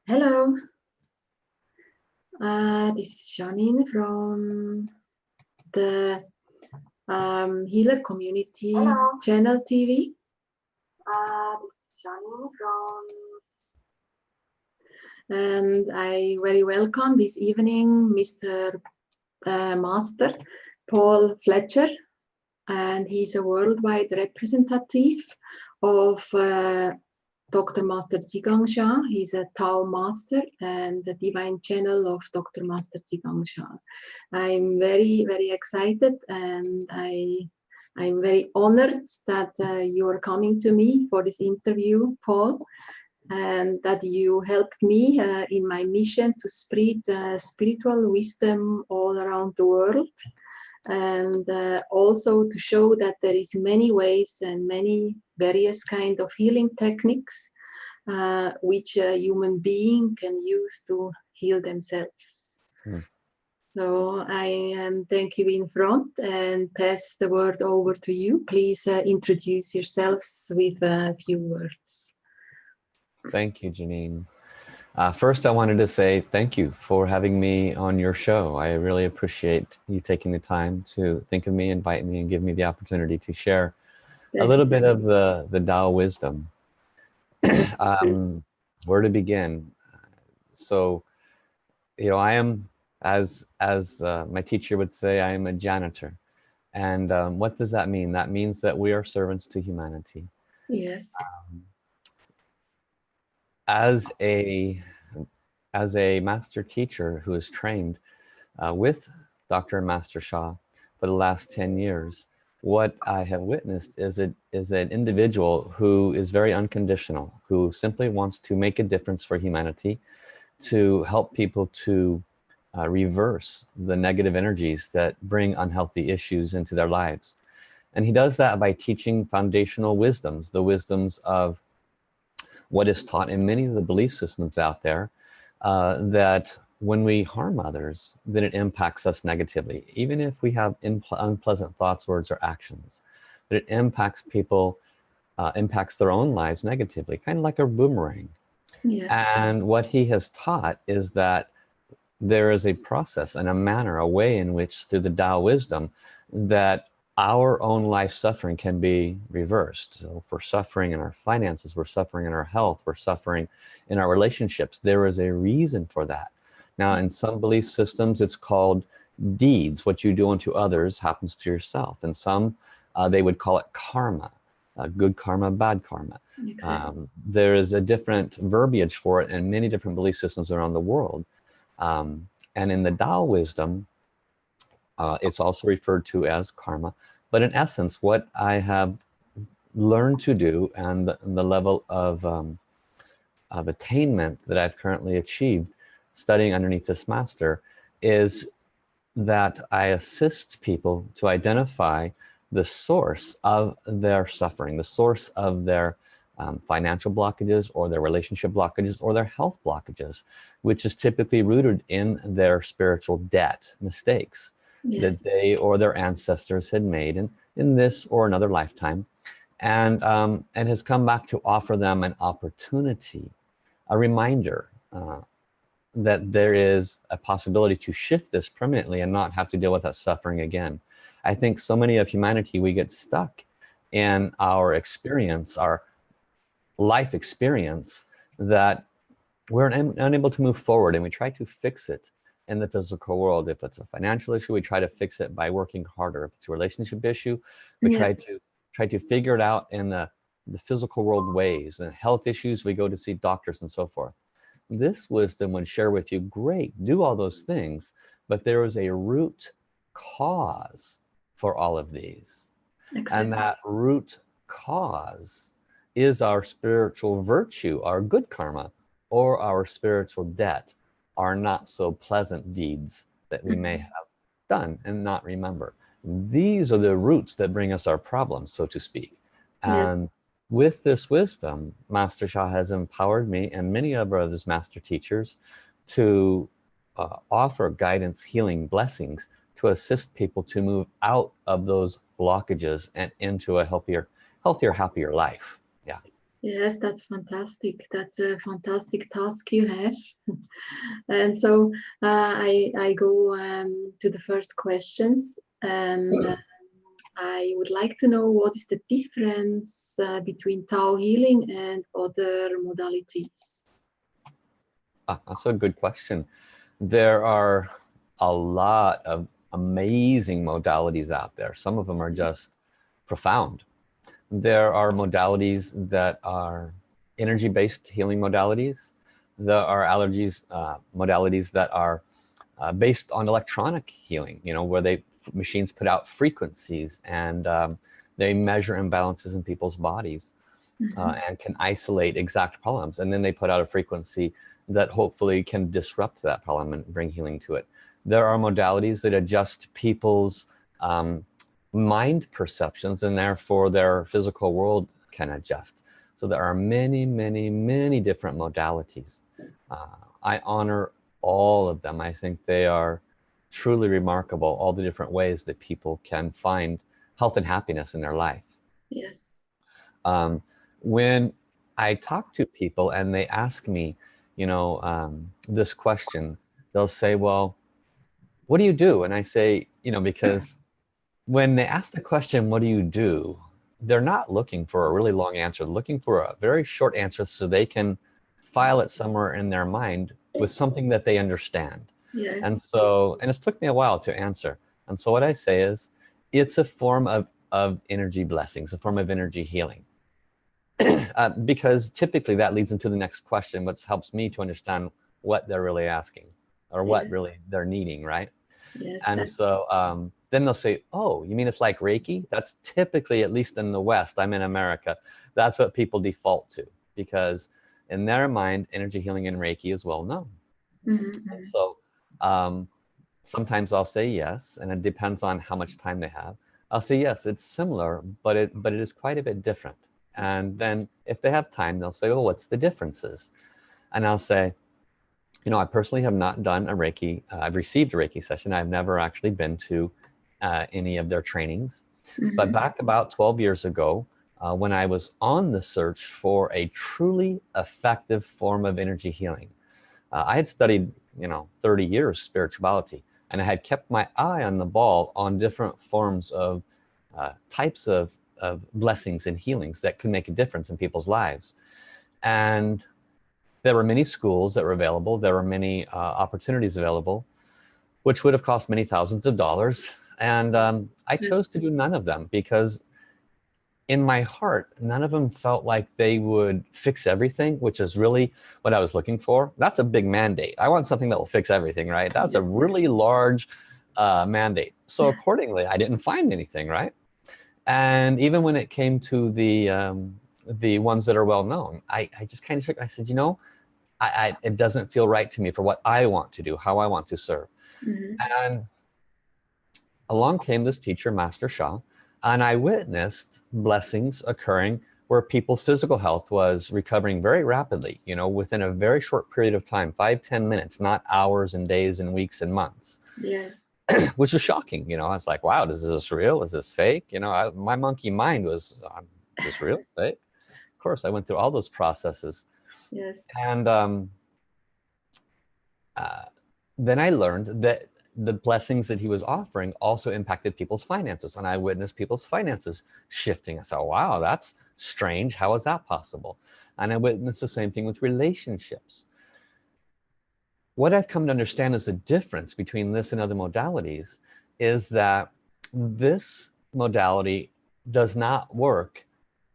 Hello, this is Janine from the Healer Community Channel TV. This is Janine and I very welcome this evening Mr. Master Paul Fletcher, and he's a worldwide representative of Dr. Master Zhigang Sha. He's a TAO master and the divine channel of Dr. Master Zhigang Sha. I'm very, very excited, and I'm very honored that you're coming to me for this interview, Paul, and that you helped me in my mission to spread spiritual wisdom all around the world, and also to show that there is many ways and many various kind of healing techniques which a human being can use to heal themselves. So I thank you in front and pass the word over to you. Please introduce yourselves with a few words. Thank you, Janine. First, I wanted to say thank you for having me on your show. I really appreciate you taking the time to think of me, invite me, and give me the opportunity to share a little bit of the Tao wisdom. Where to begin? So, you know, I am, as my teacher would say, I am a janitor. And what does that mean? That means that we are servants to humanity. Yes. As a master teacher who is trained with Dr. and Master Sha for the last 10 years, what I have witnessed is an individual who is very unconditional, who simply wants to make a difference for humanity, to help people to reverse the negative energies that bring unhealthy issues into their lives. And he does that by teaching foundational wisdoms, the wisdoms of what is taught in many of the belief systems out there, that when we harm others, then it impacts us negatively, even if we have unpleasant thoughts, words, or actions. But it impacts people, impacts their own lives negatively, kind of like a boomerang. Yes. And what he has taught is that there is a process and a manner, a way in which, through the Tao wisdom, that our own life suffering can be reversed. So if we're suffering in our finances, we're suffering in our health, we're suffering in our relationships, there is a reason for that. Now, in some belief systems, it's called deeds. What you do unto others happens to yourself. And some, they would call it karma, good karma, bad karma. Exactly. There is a different verbiage for it in many different belief systems around the world. And in the Tao wisdom, it's also referred to as karma. But in essence, what I have learned to do, and the level of attainment that I've currently achieved studying underneath this master, is that I assist people to identify the source of their suffering, the source of their financial blockages, or their relationship blockages, or their health blockages, which is typically rooted in their spiritual debt, mistakes that they or their ancestors had made in this or another lifetime, and has come back to offer them an opportunity, a reminder that there is a possibility to shift this permanently and not have to deal with that suffering again. I think so many of humanity, we get stuck in our experience, our life experience, that we're unable to move forward, and we try to fix it in the physical world. If it's a financial issue, we try to fix it by working harder. If it's a relationship issue, we try to figure it out in the physical world ways. And health issues, we go to see doctors and so forth. This wisdom would share with you, great, do all those things, but there is a root cause for all of these. Exactly. And that root cause is our spiritual virtue, our good karma, or our spiritual debt, our not so pleasant deeds that we may have done and not remember. These are the roots that bring us our problems, so to speak. And with this wisdom, Master Sha has empowered me and many of his master teachers to offer guidance, healing, blessings, to assist people to move out of those blockages and into a healthier, happier life. Yeah. Yes, that's fantastic. That's a fantastic task you have. And so I go to the first questions, and I would like to know what is the difference between TAO healing and other modalities. That's a good question. There are a lot of amazing modalities out there. Some of them are just profound. There are modalities that are energy-based healing modalities. There are modalities that are based on electronic healing, you know, where machines put out frequencies and they measure imbalances in people's bodies and can isolate exact problems. And then they put out a frequency that hopefully can disrupt that problem and bring healing to it. There are modalities that adjust people's mind perceptions, and therefore their physical world can adjust. So there are many, many, many different modalities. I honor all of them. I think they are truly remarkable, all the different ways that people can find health and happiness in their life. Yes. When I talk to people and they ask me, you know, this question, they'll say, well, what do you do? And I say, you know, because when they ask the question, what do you do? They're not looking for a really long answer, they're looking for a very short answer so they can file it somewhere in their mind with something that they understand. Yes. And so, and it's took me a while to answer. And so what I say is, it's a form of energy blessings, a form of energy healing. Because typically that leads into the next question, which helps me to understand what they're really asking or what Yes. really they're needing, right? Yes. And so then they'll say, oh, you mean it's like Reiki? That's typically, at least in the West, I'm in America, that's what people default to, because in their mind, energy healing and Reiki is well known. And so sometimes I'll say yes, and it depends on how much time they have. I'll say yes, it's similar, but it is quite a bit different. And then if they have time, they'll say, oh, what's the differences? And I'll say, you know, I personally have not done a Reiki. I've received a Reiki session. I've never actually been to any of their trainings. But back about 12 years ago, when I was on the search for a truly effective form of energy healing, I had studied, you know, 30 years spirituality, and I had kept my eye on the ball on different forms of types of blessings and healings that could make a difference in people's lives. And there were many schools that were available. There were many opportunities available, which would have cost many thousands of dollars. And I chose to do none of them because in my heart, none of them felt like they would fix everything, which is really what I was looking for. That's a big mandate. I want something that will fix everything, right? That's a really large mandate. So accordingly, I didn't find anything, right? And even when it came to the ones that are well known, I just kind of shook. I said, you know, it doesn't feel right to me for what I want to do, how I want to serve. And along came this teacher, Master Shah, and I witnessed blessings occurring where people's physical health was recovering very rapidly, you know, within a very short period of time, 5-10 minutes, not hours and days and weeks and months. Yes. Which was shocking, you know. I was like, wow, is this real? Is this fake? You know, my monkey mind was, is this real? Fake? Of course, I went through all those processes. Yes. And then I learned that the blessings that he was offering also impacted people's finances, and I witnessed people's finances shifting. I said, wow, that's strange. How is that possible? And I witnessed the same thing with relationships. What I've come to understand is the difference between this and other modalities is that this modality does not work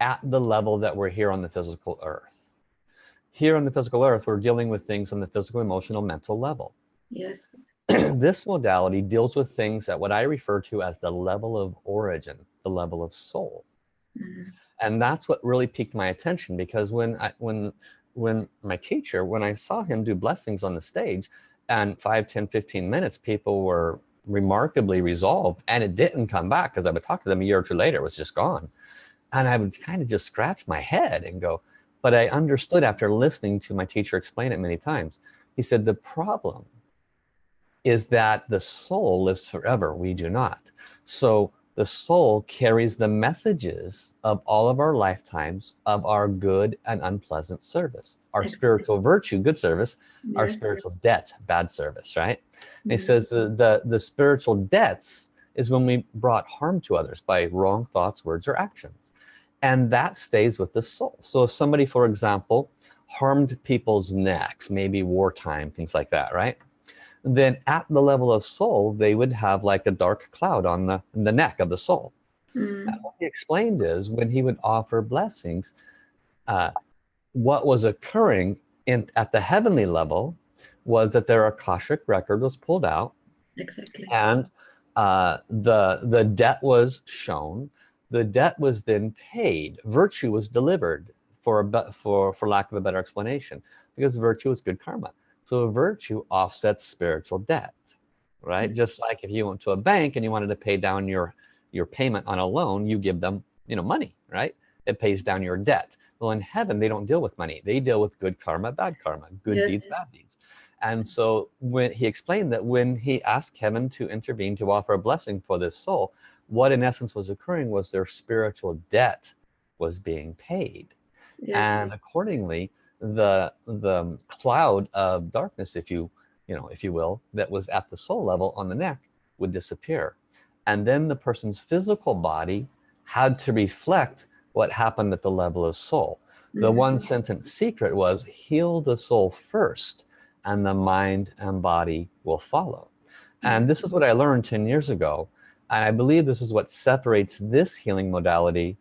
at the level that we're here on the physical earth. Here on the physical earth, we're dealing with things on the physical, emotional, mental level. Yes. This modality deals with things at what I refer to as the level of origin, the level of soul. And that's what really piqued my attention, because when my teacher, when I saw him do blessings on the stage, and 5, 10, 15 minutes, people were remarkably resolved, and it didn't come back, because I would talk to them a year or two later, it was just gone. And I would kind of just scratch my head and go, but I understood after listening to my teacher explain it many times. He said, the problem is that the soul lives forever, we do not. So The soul carries the messages of all of our lifetimes of our good and unpleasant service, our spiritual virtue, good service, our Yes. spiritual debt, bad service, right? And he Mm. says the spiritual debts is when we brought harm to others by wrong thoughts, words, or actions. And that stays with the soul. So if somebody, for example, harmed people's necks, maybe wartime, things like that, right? Then at the level of soul, they would have like a dark cloud on the neck of the soul. Mm. And what he explained is when he would offer blessings, uh, what was occurring at the heavenly level was that their Akashic record was pulled out, Exactly. and the debt was shown. The debt was then paid. Virtue was delivered, for lack of a better explanation, because virtue is good karma. So virtue offsets spiritual debt, right? Mm. Just like if you went to a bank and you wanted to pay down your payment on a loan, you give them, money, right? It pays down your debt. Well, in heaven, they don't deal with money. They deal with good karma, bad karma, good Yes. deeds, bad deeds. And so when he explained that when he asked heaven to intervene to offer a blessing for this soul, what in essence was occurring was their spiritual debt was being paid. Yes. And accordingly, the cloud of darkness, if you will, that was at the soul level on the neck would disappear. And then the person's physical body had to reflect what happened at the level of soul. The Mm. one sentence secret was heal the soul first, and the mind and body will follow. And this is what I learned 10 years ago. And I believe this is what separates this healing modality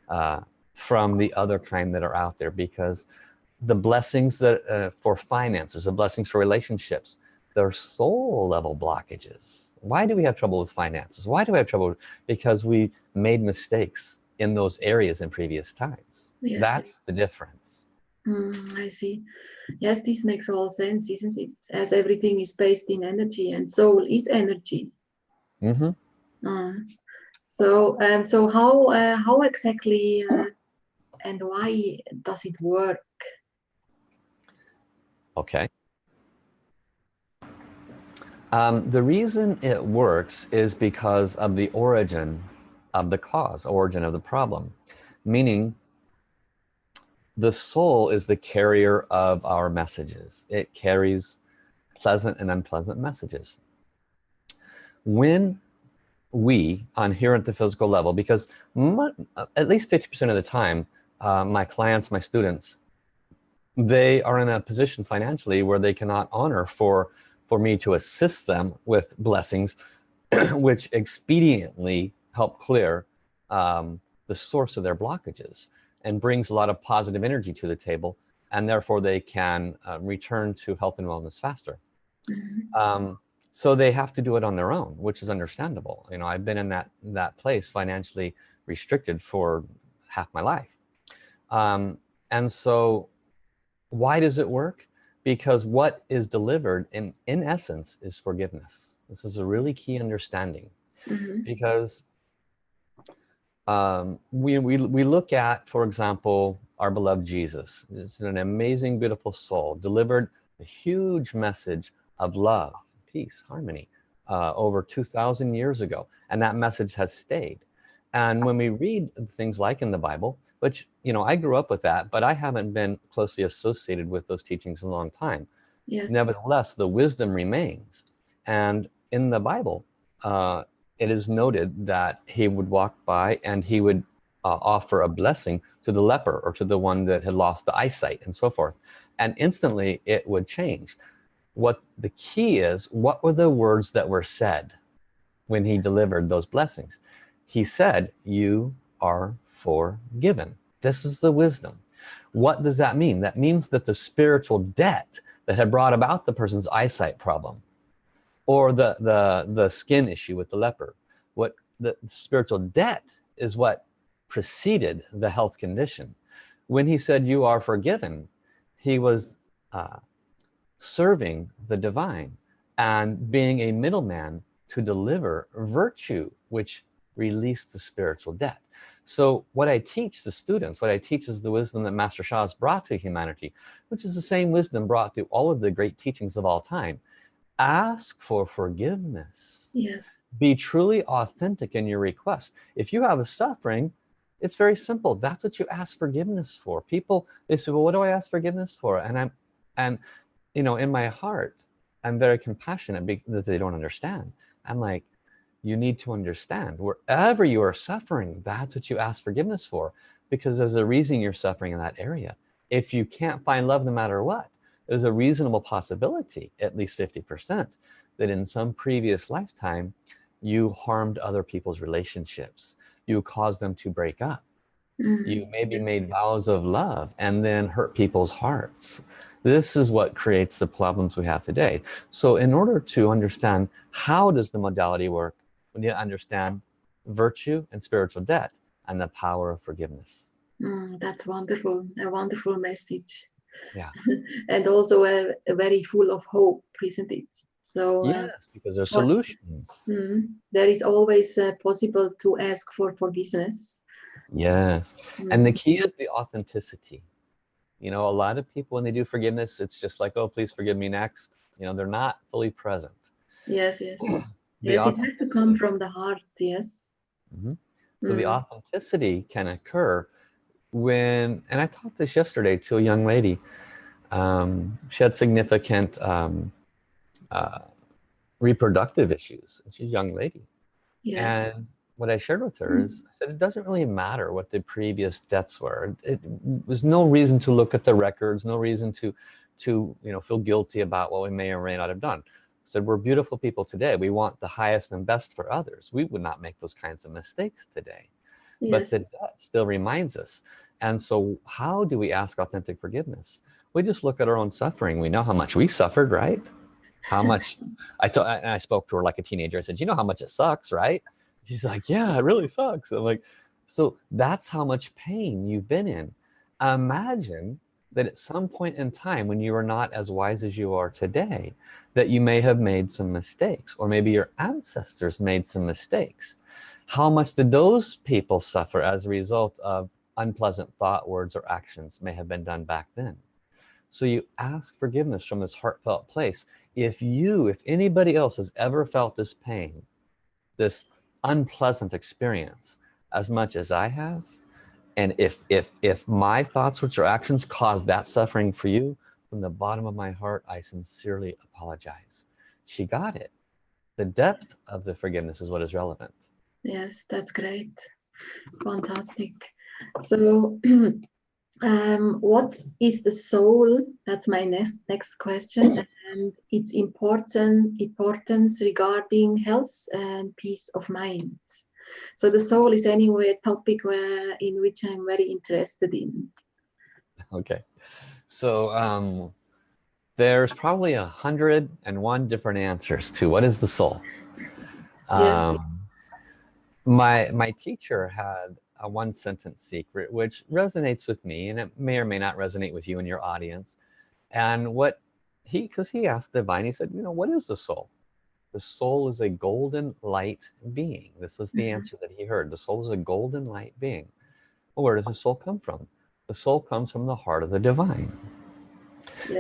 uh, from the other kind that are out there, because the blessings that for finances, the blessings for relationships, they're soul level blockages. Why do we have trouble with finances? Why do we have trouble? Because we made mistakes in those areas in previous times. Yes. That's the difference. I see. Yes, this makes all sense, isn't it? As everything is based in energy, and soul is energy. Mm-hmm. So how exactly and why does it work? Okay. The reason it works is because of the origin of the cause, origin of the problem. Meaning, the soul is the carrier of our messages. It carries pleasant and unpleasant messages. When we, on here at the physical level, because at least 50% of the time, my clients, my students, they are in a position financially where they cannot honor for me to assist them with blessings which expediently help clear the source of their blockages and brings a lot of positive energy to the table, and therefore they can return to health and wellness faster. So they have to do it on their own, which is understandable. I've been in that place, financially restricted, for half my life. And so why does it work? Because what is delivered in essence is forgiveness. This is a really key understanding. Because we look at, for example, our beloved Jesus. It's an amazing, beautiful soul, delivered a huge message of love, peace, harmony, over 2,000 years ago. And that message has stayed. And when we read things like in the Bible, which, I grew up with that, but I haven't been closely associated with those teachings in a long time. Yes. Nevertheless, the wisdom remains. And in the Bible, it is noted that he would walk by and he would offer a blessing to the leper or to the one that had lost the eyesight and so forth. And instantly it would change. What the key is, what were the words that were said when he delivered those blessings? He said, "You are forgiven." This is the wisdom. What does that mean? That means that the spiritual debt that had brought about the person's eyesight problem, or the skin issue with the leper, what the spiritual debt is what preceded the health condition. When he said, "You are forgiven," he was serving the divine and being a middleman to deliver virtue, which released the spiritual debt. So what I teach the students, what I teach is the wisdom that Master Sha has brought to humanity, which is the same wisdom brought through all of the great teachings of all time. ask for forgiveness. Yes. Be truly authentic in your request. If you have a suffering, it's very simple. That's what you ask forgiveness for. People, they say, well, what do I ask forgiveness for? And you know, in my heart, I'm very compassionate because they don't understand. I'm like, you need to understand, wherever you are suffering, that's what you ask forgiveness for, because there's a reason you're suffering in that area. If you can't find love no matter what, there's a reasonable possibility, at least 50%, that in some previous lifetime you harmed other people's relationships, you caused them to break up, you maybe Yeah. made vows of love and then hurt people's hearts. This is what creates the problems we have today. So in order to understand how does the modality work, we need to understand virtue and spiritual debt and the power of forgiveness. That's wonderful. A wonderful message. Yeah. And also a very full of hope, isn't it? So Yes, because there's what, solutions. there is always possible to ask for forgiveness. Yes. And the Mm, key is the authenticity. You know, a lot of people, when they do forgiveness, it's just like, oh, please forgive me next. You know, they're not fully present. yes, yes. The Yes, it has to come authenticity. from the heart, yes. Mhm. So the Mm, authenticity can occur when, and I taught this yesterday to a young lady. She had significant uh, reproductive issues. She's a young lady. yes, And what I shared with her is, I said, it doesn't really matter what the previous deaths were. It was no reason to look at the records, no reason to you know, feel guilty about what we may or may not have done. I said, we're beautiful people today. We want the highest and best for others. We would not make those kinds of mistakes today. But yes, the debt still reminds us. And so how do we ask authentic forgiveness? We just look at our own suffering. We know how much we suffered, right? How much I spoke to her like a teenager. I said, you know how much it sucks, right? She's like, yeah, it really sucks. I'm like, so that's how much pain you've been in. Imagine that at some point in time when you were not as wise as you are today, that you may have made some mistakes, or maybe your ancestors made some mistakes. How much did those people suffer as a result of unpleasant thought, words, or actions may have been done back then? So you ask forgiveness from this heartfelt place. If anybody else has ever felt this pain, this unpleasant experience as much as I have, and if my thoughts, words, or actions cause that suffering for you, from the bottom of my heart, I sincerely apologize. She got it. The depth of the forgiveness is what is relevant. yes, that's great. Fantastic. So, what is the soul? That's my next question, and its importance regarding health and peace of mind. So the soul is anyway a topic in which I'm very interested in. Okay. So there's probably 101 different answers to what is the soul. Yeah. Um, my teacher had a one sentence secret which resonates with me, and it may or may not resonate with you and your audience. And what because he asked the divine, he said, you know, what is the soul? The soul is a golden light being. This was the Mhm. answer that he heard. The soul is a golden light being. Well, where does the soul come from? The soul comes from the heart of the divine.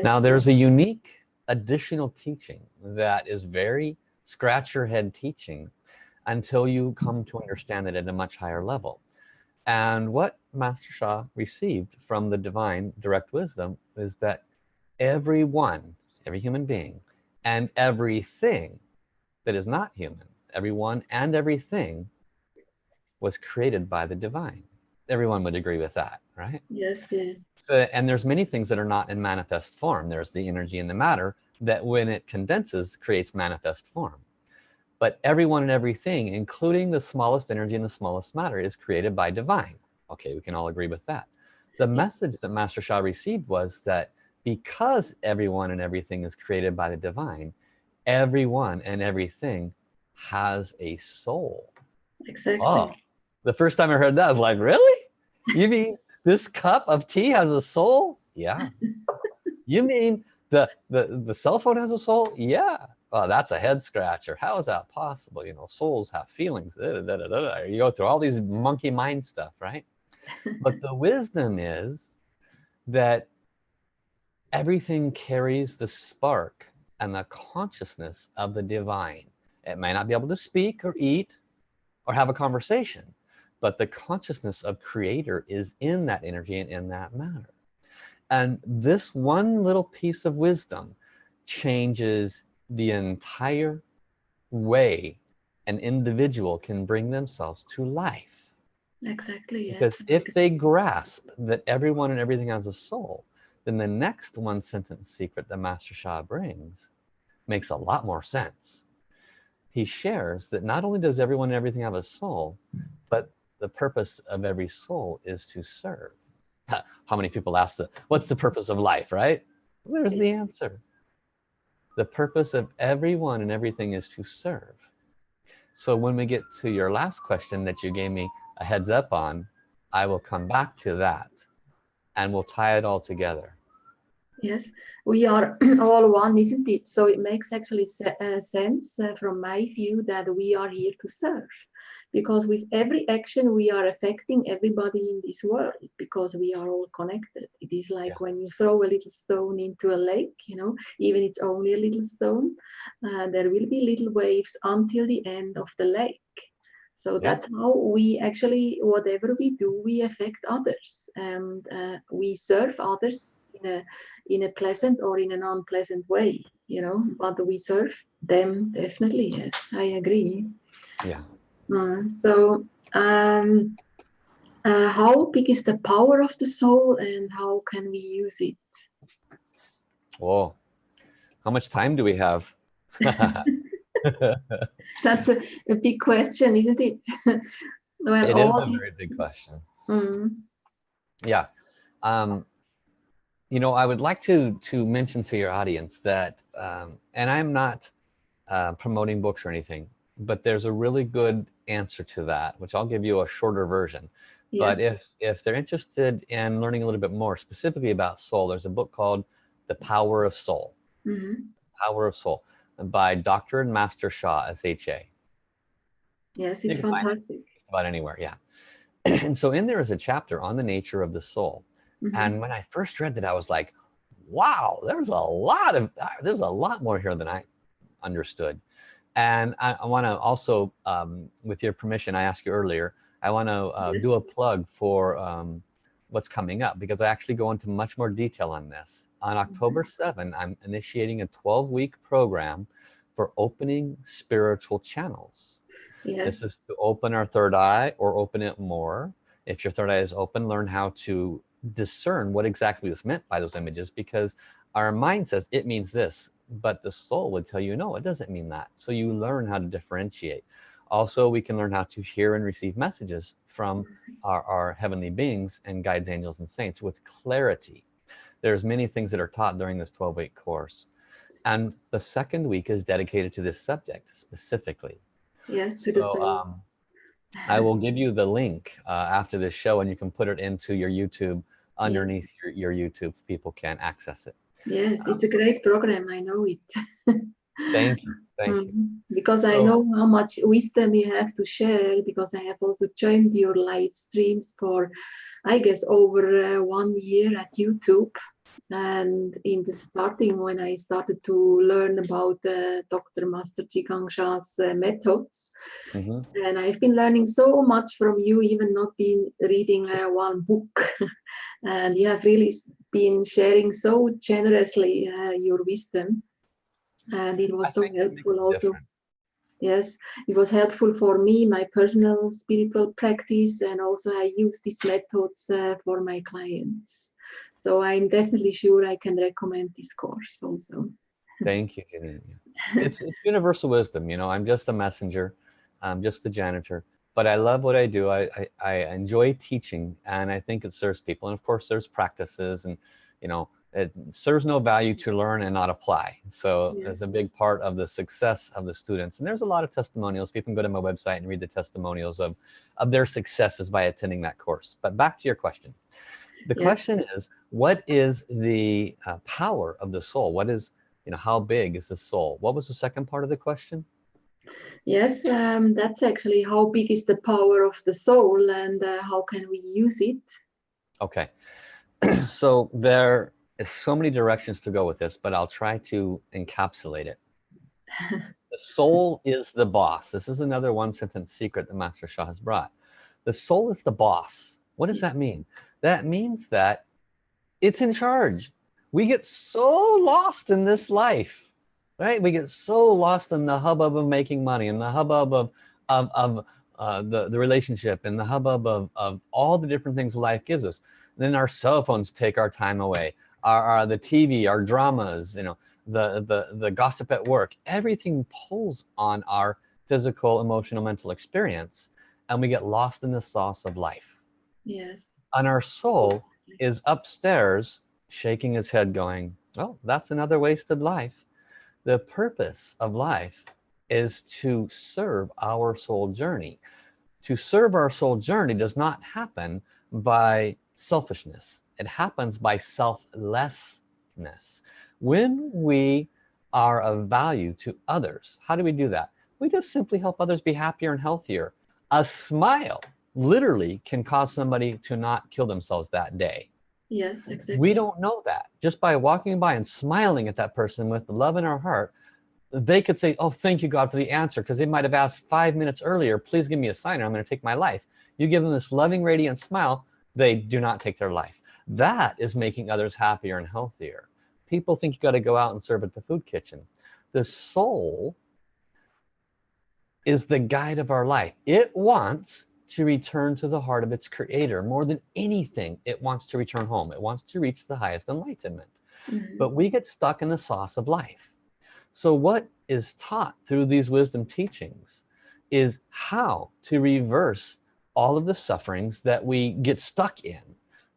Now Yes. there's a unique additional teaching that is very scratch your head teaching until you come to understand it at a much higher level. And what Master Sha received from the divine direct wisdom is that everyone, every human being, and everything that is not human, everyone and everything was created by the divine. Everyone would agree with that, right? Yes. Yes. So, and there's many things that are not in manifest form. There's the energy and the matter that when it condenses creates manifest form. But everyone and everything, including the smallest energy and the smallest matter, is created by divine. Okay, we can all agree with that. The Yeah. message that Master Sha received was that because everyone and everything is created by the divine, everyone and everything has a soul. Oh, Exactly. the first time I heard that, I was like, really? You mean this cup of tea has a soul? Yeah. You mean the cell phone has a soul? Yeah. Oh, that's a head scratcher. How is that possible? You know, souls have feelings. Da, da, da, da, da. You go through all these monkey mind stuff, right? But the wisdom is that everything carries the spark and the consciousness of the divine. It may not be able to speak or eat or have a conversation, but the consciousness of creator is in that energy and in that matter. And this one little piece of wisdom changes the entire way an individual can bring themselves to life. Exactly, Because yes. if they grasp that everyone and everything has a soul, then the next one sentence secret that Master Sha brings makes a lot more sense. He shares that not only does everyone and everything have a soul, but the purpose of every soul is to serve. How many people ask what's the purpose of life, right? There's the answer. The purpose of everyone and everything is to serve. So when we get to your last question that you gave me a heads up on, I will come back to that and we'll tie it all together. Yes, we are all one, isn't it? So it makes actually sense from my view that we are here to serve. Because with every action, we are affecting everybody in this world because we are all connected. It is like when you throw a little stone into a lake, even it's only a little stone, there will be little waves until the end of the lake. So that's how we actually, whatever we do, we affect others, and we serve others in a pleasant or in an unpleasant way, but we serve them definitely. Yes, I agree. Yeah. So how big is the power of the soul and how can we use it? Oh, how much time do we have? That's a big question, isn't it? Well, it is a very big question. Yeah. I would like to mention to your audience that, and I'm not promoting books or anything, but there's a really good answer to that, which I'll give you a shorter version. Yes. But if they're interested in learning a little bit more specifically about soul, there's a book called The Power of Soul. Power of Soul by Dr. and Master Sha, S-H-A. Yes, it's fantastic. Just about anywhere, yeah. And so in there is a chapter on the nature of the soul. And when I first read that, I was like, wow, there's a lot more here than I understood. And I want to also, with your permission, I asked you earlier, I want to do a plug for what's coming up, because I actually go into much more detail on this. On October 7, I'm initiating a 12-week program for opening spiritual channels. Yes. This is to open our third eye or open it more. If your third eye is open, learn how to discern what exactly is meant by those images, because our mind says it means this, but the soul would tell you, no, it doesn't mean that. So you learn how to differentiate. Also, we can learn how to hear and receive messages from our heavenly beings and guides, angels, and saints with clarity. There's many things that are taught during this 12-week course. And the second week is dedicated to this subject specifically. Yes, to the soul. I will give you the link after this show, and you can put it into your YouTube underneath your YouTube. People can access it. Yes, it's a great program. I know it. Thank you. Thank you. Because I know how much wisdom you have to share, because I have also joined your live streams for, I guess, over 1 year at YouTube. And in the starting, when I started to learn about Dr. Master Zhigang Sha's methods, and I've been learning so much from you, even not been reading one book. And you have really been sharing so generously your wisdom. And it was so helpful also. Yes, it was helpful for me, my personal spiritual practice, and also I use these methods for my clients. So I'm definitely sure I can recommend this course also. Thank you, Janine. It's universal wisdom. I'm just a messenger. I'm just the janitor. But I love what I do. I enjoy teaching, and I think it serves people. And of course, there's practices, and it serves no value to learn and not apply. So it's a big part of the success of the students. And there's a lot of testimonials. People can go to my website and read the testimonials of their successes by attending that course. But back to your question. The question is, what is the power of the soul? What is, how big is the soul? What was the second part of the question? Yes, that's actually how big is the power of the soul, and how can we use it? Okay. So there There's so many directions to go with this, but I'll try to encapsulate it. The soul is the boss. This is another one sentence secret that Master Shah has brought. The soul is the boss. What does that mean? That means that it's in charge. We get so lost in this life, right? We get so lost in the hubbub of making money, and the hubbub of the relationship, and the hubbub of all the different things life gives us. And then our cell phones take our time away. The TV, our dramas, you know, the gossip at work, everything pulls on our physical, emotional, mental experience, and we get lost in the sauce of life. Yes. And our soul is upstairs shaking his head going, oh, that's another wasted life. The purpose of life is to serve our soul journey. To serve our soul journey does not happen by selfishness. It happens by selflessness. When we are of value to others, how do we do that? We just simply help others be happier and healthier. A smile literally can cause somebody to not kill themselves that day. Yes, exactly. We don't know that. Just by walking by and smiling at that person with love in our heart, they could say, oh, thank you, God, for the answer, because they might have asked 5 minutes earlier, please give me a sign or I'm going to take my life. You give them this loving, radiant smile, they do not take their life. That is making others happier and healthier. People think you got to go out and serve at the food kitchen. The soul is the guide of our life. It wants to return to the heart of its creator. More than anything, it wants to return home. It wants to reach the highest enlightenment. But we get stuck in the sauce of life. So what is taught through these wisdom teachings is how to reverse all of the sufferings that we get stuck in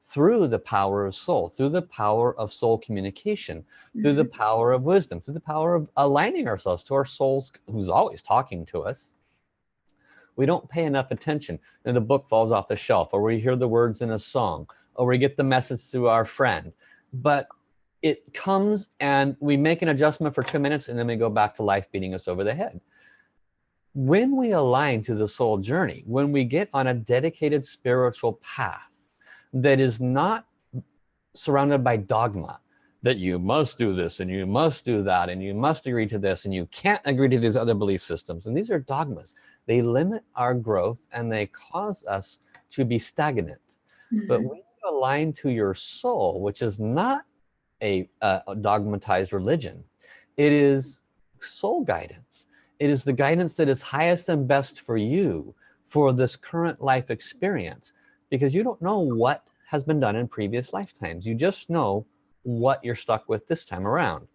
through the power of soul, through the power of soul communication, through the power of wisdom, through the power of aligning ourselves to our souls, who's always talking to us. We don't pay enough attention, and the book falls off the shelf, or we hear the words in a song, or we get the message through our friend. But it comes and we make an adjustment for 2 minutes, and then we go back to life beating us over the head. When we align to the soul journey, when we get on a dedicated spiritual path that is not surrounded by dogma, that you must do this and you must do that and you must agree to this and you can't agree to these other belief systems, and these are dogmas. They limit our growth and they cause us to be stagnant. But when you align to your soul, which is not a dogmatized religion, it is soul guidance. It is the guidance that is highest and best for you for this current life experience, because you don't know what has been done in previous lifetimes. You just know what you're stuck with this time around.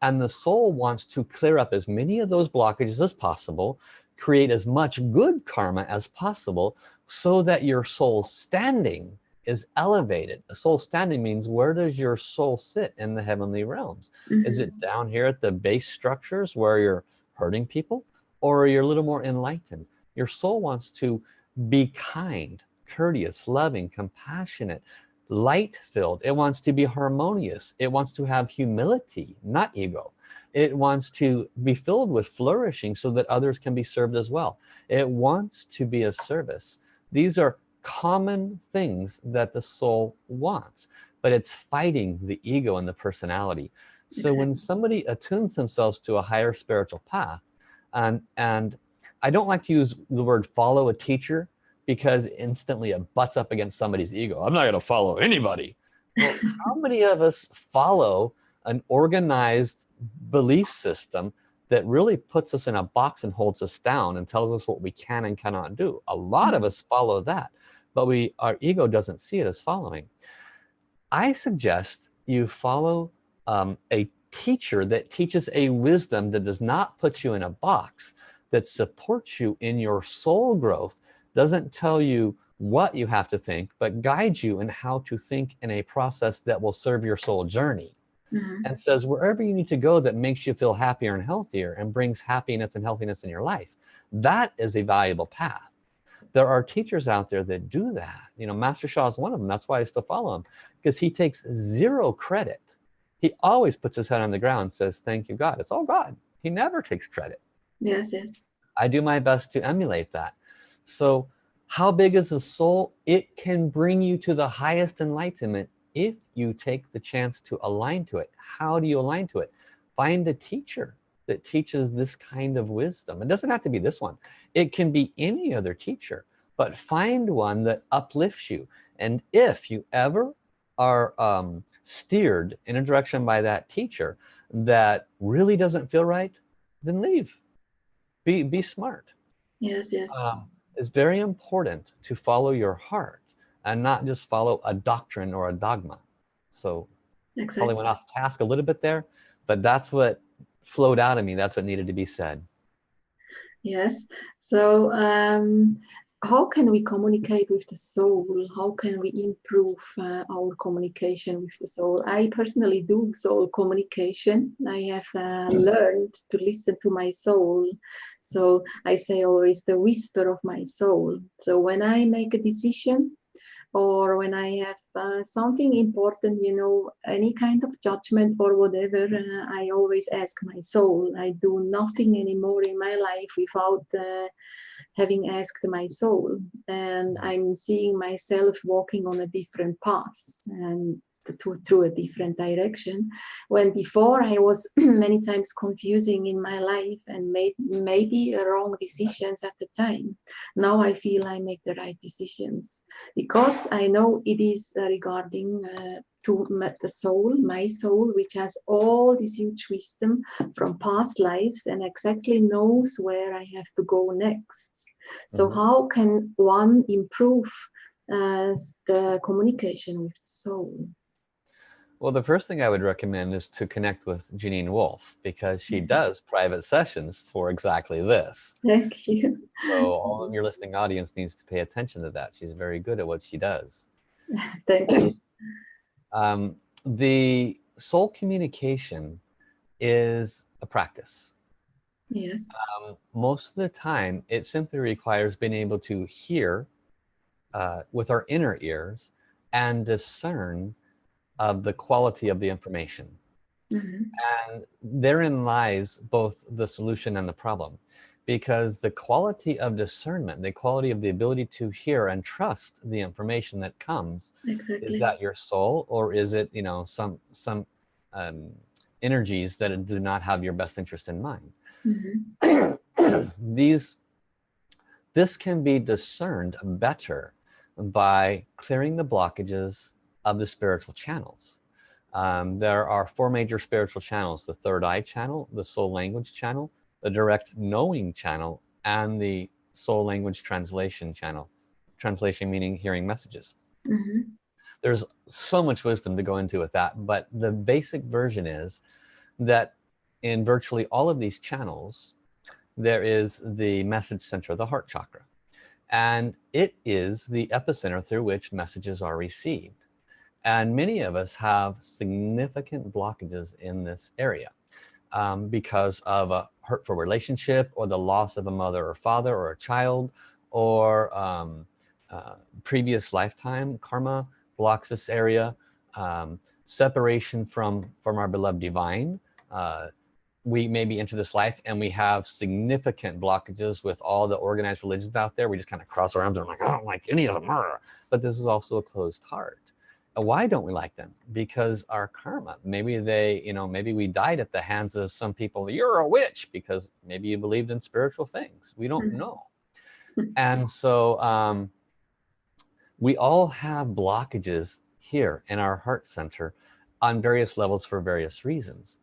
And the soul wants to clear up as many of those blockages as possible, create as much good karma as possible, so that your soul standing is elevated. A soul standing means, where does your soul sit in the heavenly realms? Is it down here at the base structures where you're hurting people, or are you a little more enlightened? Your soul wants to be kind, courteous, loving, compassionate, light-filled. It wants to be harmonious. It wants to have humility, not ego. It wants to be filled with flourishing so that others can be served as well. It wants to be of service. These are common things that the soul wants, but it's fighting the ego and the personality. So when somebody attunes themselves to a higher spiritual path, and I don't like to use the word follow a teacher, because instantly it butts up against somebody's ego. I'm not going to follow anybody. Well, how many of us follow an organized belief system that really puts us in a box and holds us down and tells us what we can and cannot do? A lot of us follow that, but our ego doesn't see it as following. I suggest you follow a teacher that teaches a wisdom that does not put you in a box, that supports you in your soul growth, doesn't tell you what you have to think, but guides you in how to think in a process that will serve your soul journey. And says, wherever you need to go that makes you feel happier and healthier and brings happiness and healthiness in your life, that is a valuable path. There are teachers out there that do that. You know, Master Shah is one of them. That's why I still follow him, because he takes zero credit. He always puts his head on the ground and says, thank you, God. It's all God. He never takes credit. Yes, yes. I do my best to emulate that. So how big is the soul? It can bring you to the highest enlightenment if you take the chance to align to it. How do you align to it? Find a teacher that teaches this kind of wisdom. It doesn't have to be this one. It can be any other teacher, but find one that uplifts you. And if you ever are steered in a direction by that teacher that really doesn't feel right, then leave. Be smart. Yes, yes, It's very important to follow your heart and not just follow a doctrine or a dogma. So probably went exactly. off task a little bit there, but that's what flowed out of me. That's what needed to be said. Yes. So, how can we communicate with the soul? How can we improve our communication with the soul? I personally do soul communication. I have learned to listen to my soul. So I say always the whisper of my soul. So when I make a decision, or when I have something important, any kind of judgment or whatever, I always ask my soul. I do nothing anymore in my life without having asked my soul. And I'm seeing myself walking on a different path and through a different direction, when before I was many times confusing in my life and made maybe wrong decisions at the time. Now I feel I make the right decisions because I know it is regarding to the soul, my soul, which has all this huge wisdom from past lives and exactly knows where I have to go next. So how can one improve the communication with the soul? Well, the first thing I would recommend is to connect with Janine Wolf, because she does private sessions for exactly this. Thank you. So all of your listening audience needs to pay attention to that. She's very good at what she does. Thank you. The soul communication is a practice. Yes. Most of the time, it simply requires being able to hear with our inner ears and discern of the quality of the information. And therein lies both the solution and the problem, because the quality of discernment, the quality of the ability to hear and trust the information that comes, is Exactly. that your soul, or is it, some um, energies that do not have your best interest in mind? This can be discerned better by clearing the blockages of the spiritual channels. There are 4 major spiritual channels: the third eye channel, the soul language channel, the direct knowing channel, and the soul language translation channel. Translation meaning hearing messages. There's so much wisdom to go into with that, but the basic version is that in virtually all of these channels, there is the message center, the heart chakra, and it is the epicenter through which messages are received. And many of us have significant blockages in this area because of a hurtful relationship, or the loss of a mother or father or a child, or previous lifetime karma blocks this area. Separation from our beloved divine. We maybe enter this life and we have significant blockages with all the organized religions out there. We just kind of cross our arms and I'm like, I don't like any of them. But this is also a closed heart. Why don't we like them? Because our karma, maybe maybe we died at the hands of some people. You're a witch, because maybe you believed in spiritual things. We don't know. And so we all have blockages here in our heart center on various levels for various reasons.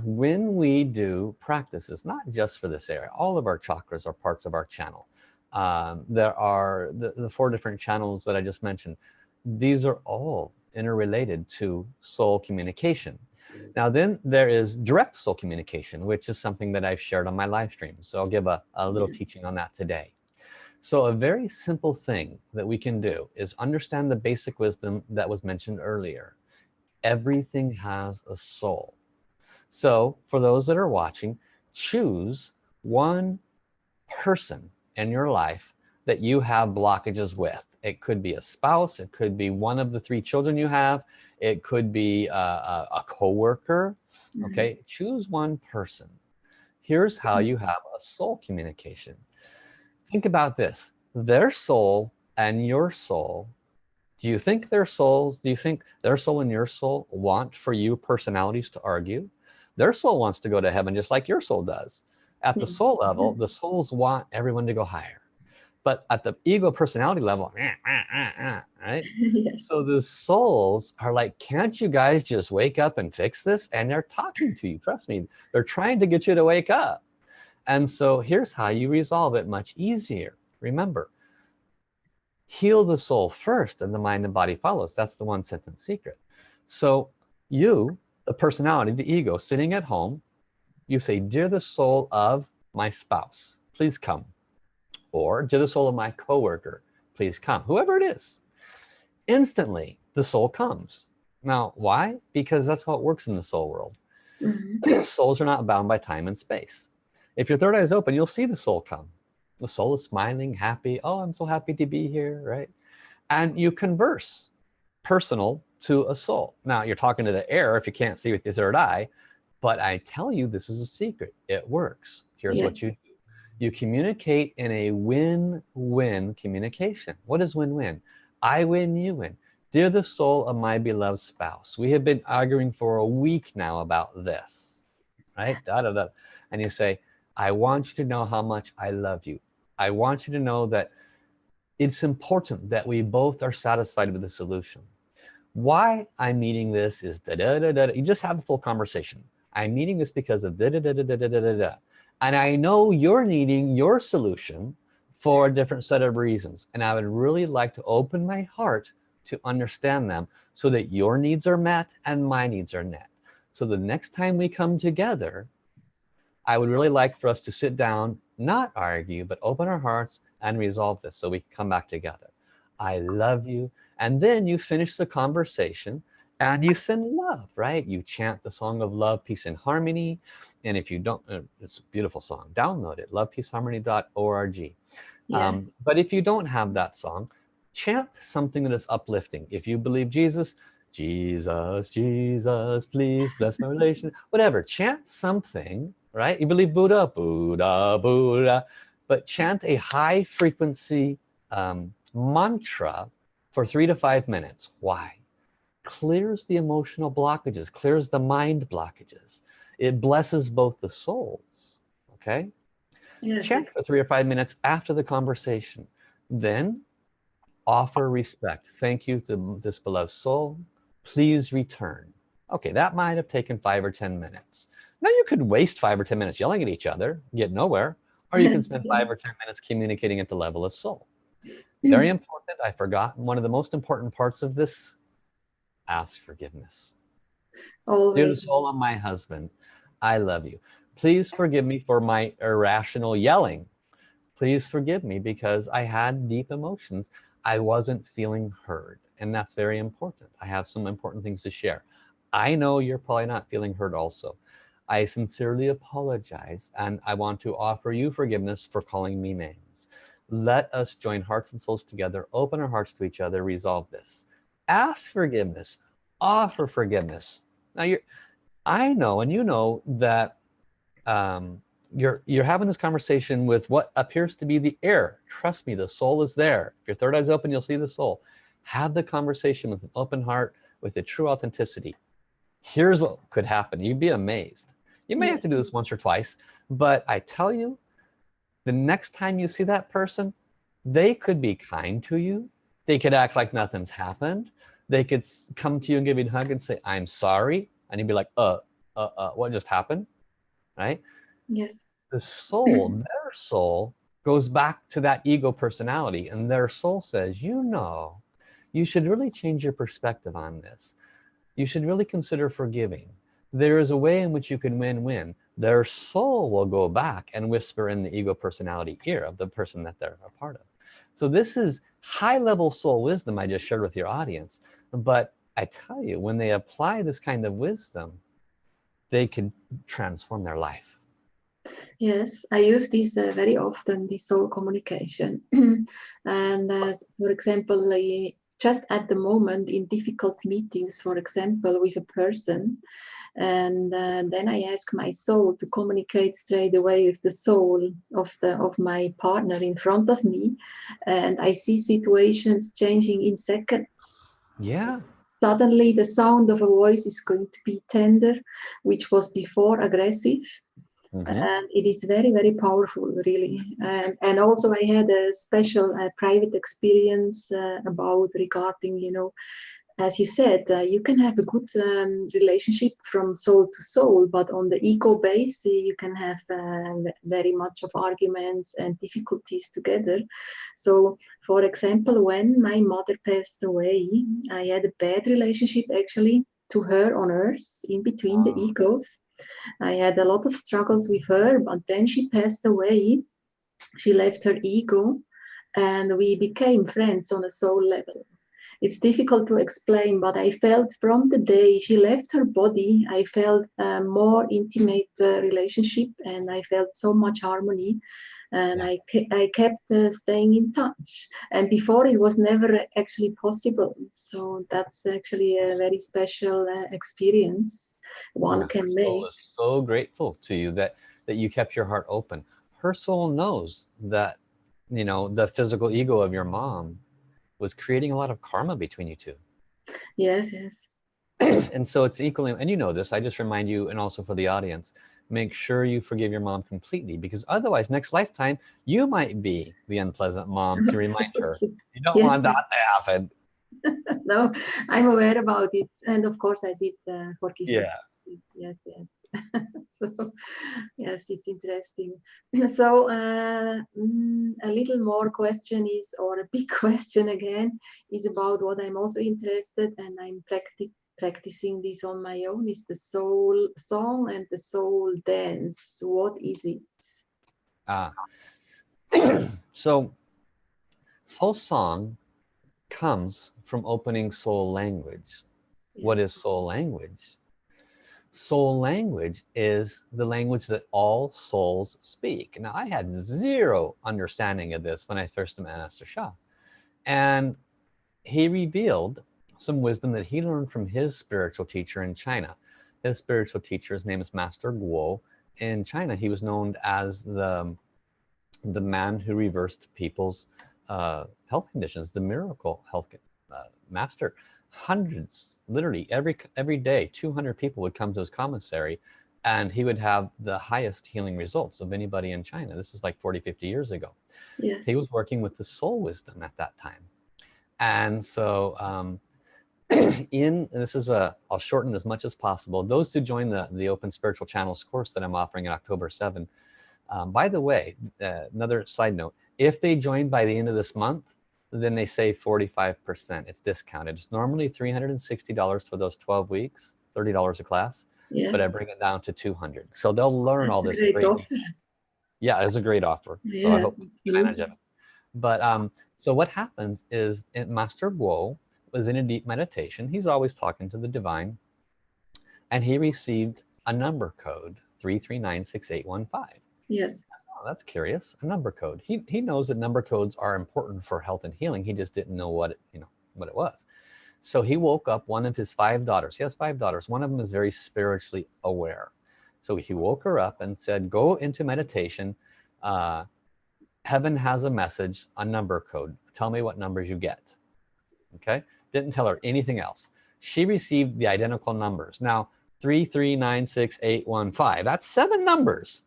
When we do practices, not just for this area, all of our chakras are parts of our channel. There are the 4 different channels that I just mentioned. These are all interrelated to soul communication. Now then, there is direct soul communication, which is something that I've shared on my live stream. So I'll give a little teaching on that today. So a very simple thing that we can do is understand the basic wisdom that was mentioned earlier. Everything has a soul. So for those that are watching, choose one person in your life that you have blockages with. It could be a spouse, it could be one of the 3 children you have, it could be a coworker. Okay, choose one person. Here's how you have a soul communication. Think about this: their soul and your soul Do you think their souls, do you think their soul and your soul want for you personalities to argue? Their soul wants to go to heaven just like your soul does. At the soul level, the souls want everyone to go higher. But at the ego personality level, right? Yes. So the souls are like, can't you guys just wake up and fix this? And they're talking to you, trust me. They're trying to get you to wake up. And so here's how you resolve it much easier. Remember, heal the soul first and the mind and body follows. That's the one sentence secret. So you, the personality, the ego, sitting at home, you say, dear the soul of my spouse, please come. Or dear the soul of my coworker, please come. Whoever it is, instantly the soul comes. Now, why? Because that's how it works in the soul world. Souls are not bound by time and space. If your third eye is open, you'll see the soul come. The soul is smiling, happy. Oh, I'm so happy to be here, right? And you converse personal to a soul. Now, you're talking to the air if you can't see with your third eye, but I tell you, this is a secret. It works. Here's what you do. You communicate in a win-win communication. What is win-win? I win, you win. Dear the soul of my beloved spouse, we have been arguing for a week now about this, right? Da, da, da. And you say, I want you to know how much I love you. I want you to know that it's important that we both are satisfied with the solution. Why I'm needing this is da da da da. You just have a full conversation. I'm needing this because of da da da da da da da da. And I know you're needing your solution for a different set of reasons. And I would really like to open my heart to understand them so that your needs are met and my needs are met. So the next time we come together, I would really like for us to sit down, not argue, but open our hearts and resolve this so we can come back together. I love you. And then you finish the conversation and you send love, right? You chant the song of love, peace, and harmony. And if you don't, it's a beautiful song. Download it, lovepeaceharmony.org. Yes. But if you don't have that song, chant something that is uplifting. If you believe Jesus, Jesus, Jesus, please bless my relation. Whatever, chant something, right? You believe Buddha, Buddha, Buddha. But chant a high frequency mantra for 3 to 5 minutes. Why? Clears the emotional blockages, clears the mind blockages. It blesses both the souls, okay? Yes. Chant for 3 or 5 minutes after the conversation. Then offer respect. Thank you to this beloved soul. Please return. Okay, that might have taken 5 or 10 minutes. Now you could waste 5 or 10 minutes yelling at each other, get nowhere, or you can spend 5 or 10 minutes communicating at the level of soul. Very important. I forgot one of the most important parts of this. Ask forgiveness. Always. Dear the soul of my husband, I love you. Please forgive me for my irrational yelling. Please forgive me because I had deep emotions. I wasn't feeling heard, and that's very important. I have some important things to share. I know you're probably not feeling heard also. I sincerely apologize, and I want to offer you forgiveness for calling me names. Let us join hearts and souls together, open our hearts to each other, resolve this. Ask forgiveness, offer forgiveness. Now I know, and you know that you're having this conversation with what appears to be the air. Trust me, the soul is there. If your third eye's open, you'll see the soul. Have the conversation with an open heart, with a true authenticity. Here's what could happen. You'd be amazed. You may have to do this once or twice, but I tell you, the next time you see that person, they could be kind to you. They could act like nothing's happened. They could come to you and give you a hug and say, I'm sorry. And you'd be like, what just happened? Right? Yes. The soul, their soul goes back to that ego personality, and their soul says, you should really change your perspective on this. You should really consider forgiving. There is a way in which you can win-win. Their soul will go back and whisper in the ego personality ear of the person that they're a part of. So this is high-level soul wisdom I just shared with your audience. But I tell you, when they apply this kind of wisdom, they can transform their life. Yes, I use this very often, this soul communication. And for example, just at the moment in difficult meetings, for example, with a person, And then I ask my soul to communicate straight away with the soul of my partner in front of me, and I see situations changing in seconds. Yeah. Suddenly, the sound of a voice is going to be tender, which was before aggressive. Mm-hmm. And it is very, very powerful, really. And also, I had a special private experience about regarding, as you said, you can have a good relationship from soul to soul, but on the ego base, you can have very much of arguments and difficulties together. So, for example, when my mother passed away, I had a bad relationship actually to her on earth in between the egos. I had a lot of struggles with her, but then she passed away. She left her ego and we became friends on a soul level. It's difficult to explain, but I felt from the day she left her body, I felt a more intimate relationship and I felt so much harmony. And Yeah. I kept staying in touch. And before it was never actually possible. So that's actually a very special experience one Her can soul make. is so grateful to you that you kept your heart open. Her soul knows that, the physical ego of your mom was creating a lot of karma between you two. Yes, yes. And so it's equally, and you know this, I just remind you, and also for the audience, make sure you forgive your mom completely, because otherwise next lifetime you might be the unpleasant mom to remind her. You don't Yes, want that to happen. no, I'm aware about it. And of course, I did forgive Yeah. myself. Yes, yes. So, yes, it's interesting. So, a little more question is, or a big question again, is about what I'm also interested, and I'm practicing this on my own, is the soul song and the soul dance. What is it? Ah. So soul song comes from opening soul language. What Yes, is soul language? Soul language is the language that all souls speak. Now, I had zero understanding of this when I first met Master Sha. And he revealed some wisdom that he learned from his spiritual teacher in China. His spiritual teacher, his name is Master Guo. In China, he was known as the man who reversed people's health conditions, the miracle health master. Hundreds, literally every day, 200 people would come to his commissary, and he would have the highest healing results of anybody in China. This is like 40, 50 years ago. He yes, was working with the soul wisdom at that time. And so and this is I'll shorten as much as possible. Those who join the Open Spiritual Channels course that I'm offering in October 7, by the way, another side note, if they join by the end of this month, then they save 45%. It's discounted. It's normally $360 for those 12 weeks, $30 a class, but yes. I bring it down to 200. So they'll learn all That's a this great great. offer. Yeah, it's a great offer. So I Yeah, hope you take advantage of absolutely. it. But so what happens is Master Guo was in a deep meditation. He's always talking to the divine, and he received a number code 3396815. Yes. Oh, that's curious. A number code. He knows that number codes are important for health and healing. He just didn't know what it was. So he woke up one of his 5 daughters. He has 5 daughters. One of them is very spiritually aware. So he woke her up and said, go into meditation. Uh, Heaven has a message, a number code. Tell me what numbers you get. Okay? Didn't tell her anything else. She received the identical numbers. Now, 3396815. That's 7 numbers,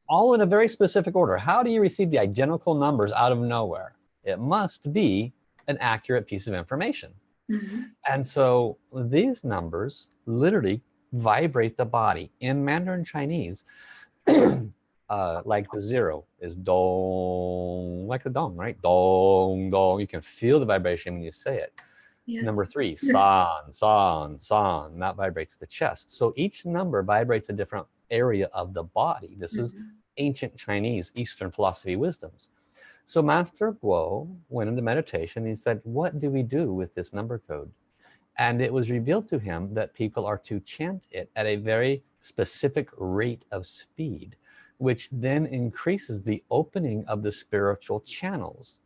all in a very specific order. How do you receive the identical numbers out of nowhere? It must be an accurate piece of information. Mhm. And so these numbers literally vibrate the body. In Mandarin Chinese, like the 0 is dong, like the dong, right? Dong, dong. You can feel the vibration when you say it. Yes. Number 3, san, san, san. That vibrates the chest. So each number vibrates a different area of the body. This is Mhm. ancient Chinese, Eastern philosophy wisdoms. So Master Guo went into meditation. He said, what do we do with this number code? And it was revealed to him that people are to chant it at a very specific rate of speed, which then increases the opening of the spiritual channels,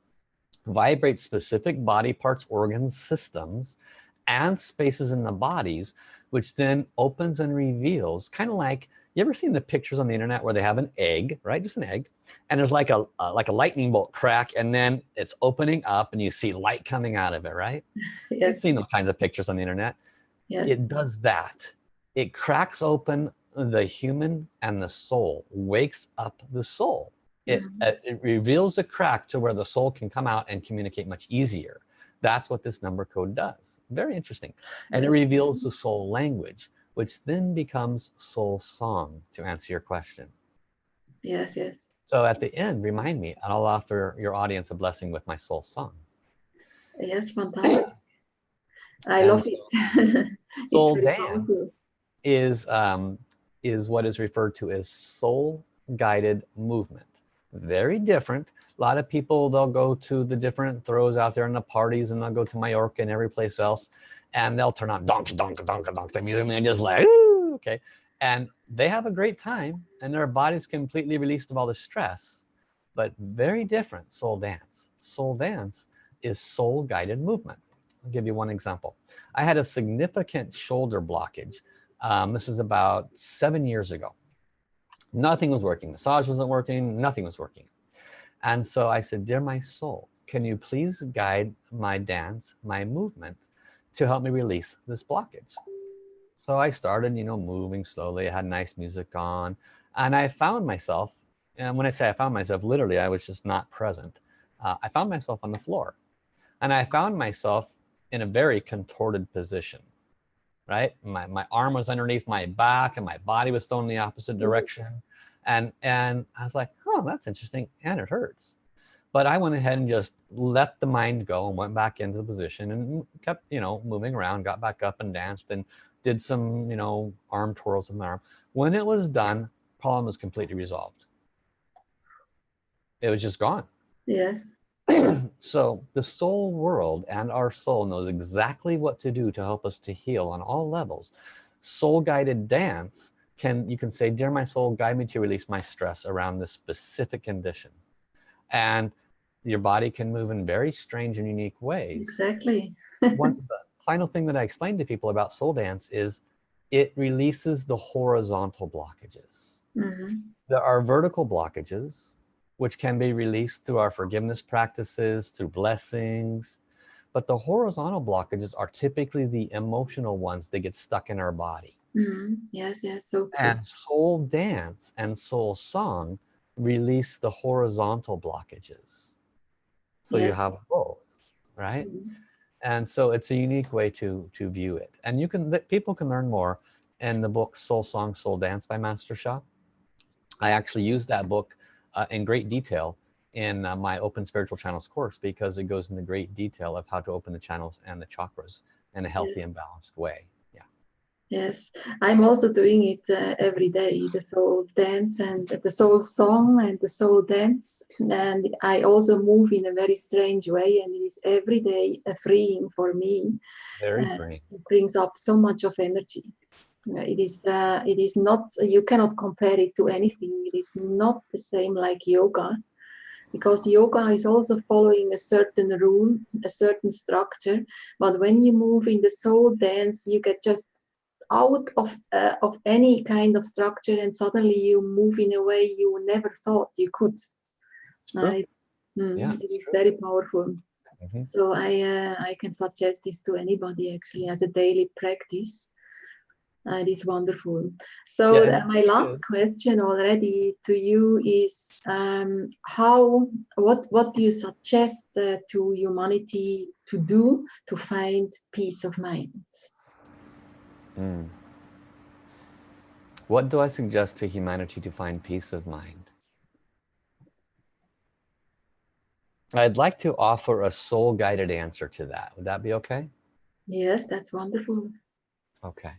vibrates specific body parts, organs, systems, and spaces in the bodies which then opens and reveals, kind of like, you ever seen the pictures on the internet where they have an egg, right? Just an egg, and there's like a lightning bolt crack, and then it's opening up, and you see light coming out of it, right? You've Yes. seen those kinds of pictures on the internet. Yes. It does that. It cracks open the human, and the soul wakes up the soul. It reveals a crack to where the soul can come out and communicate much easier. That's what this number code does. Very interesting. And it Yes. reveals the soul language, which then becomes soul song, to answer your question. Yes. Yes. So at the end, remind me, and I'll offer your audience a blessing with my soul song. Yes. Fantastic. I And love so it. It's soul very dance powerful. is what is referred to as soul guided movement. Very different. A lot of people, they'll go to the different throws out there in the parties, and they'll go to Mallorca and every place else, and they'll turn on donk donk donk donk the music, and they're just like, ooh, okay, and they have a great time, and their body's completely released of all the stress. But very different soul dance. Soul dance is soul guided movement. I'll give you one example. I had a significant shoulder blockage. This is about 7 years ago. Nothing was working. Massage wasn't working. Nothing was working. And so I said, dear my soul, can you please guide my dance, my movement, to help me release this blockage? So I started, moving slowly. I had nice music on, and I found myself, and when I say I found myself, literally, I was just not present. I found myself on the floor, and I found myself in a very contorted position, right? My arm was underneath my back, and my body was thrown in the opposite direction. And I was like, oh, that's interesting, and it hurts. But I went ahead and just let the mind go and went back into the position and kept, moving around, got back up and danced and did some, arm twirls with my arm. When it was done, problem was completely resolved. It was just gone. Yes. So the soul world and our soul knows exactly what to do to help us to heal on all levels. Soul guided dance you can say, dear my soul, guide me to release my stress around this specific condition. And your body can move in very strange and unique ways. Exactly. The final thing that I explain to people about soul dance is it releases the horizontal blockages. There are vertical blockages, which can be released through our forgiveness practices, through blessings. But the horizontal blockages are typically the emotional ones that get stuck in our body. Yes, yes, so true. And soul dance and soul song release the horizontal blockages. So Yes. you have both, right? And so it's a unique way to view it. And people can learn more in the book Soul Song, Soul Dance by Master Sha. I actually use that book in great detail in my Open Spiritual Channels course, because it goes into great detail of how to open the channels and the chakras in a healthy and balanced way. Yes, I'm also doing it every day, the soul dance and the soul song and the soul dance. And I also move in a very strange way, and it is every day freeing for me. Very freeing. It brings up so much of energy. It is not, you cannot compare it to anything. It is not the same like yoga, because yoga is also following a certain rule, a certain structure. But when you move in the soul dance, you get just out of any kind of structure, and suddenly you move in a way you never thought you could. It is very powerful. So I can suggest this to anybody actually as a daily practice. It is wonderful. So my last question already to you is, what do you suggest to humanity to do to find peace of mind? What do I suggest to humanity to find peace of mind? I'd like to offer a soul-guided answer to that. Would that be okay? Yes, that's wonderful. Okay.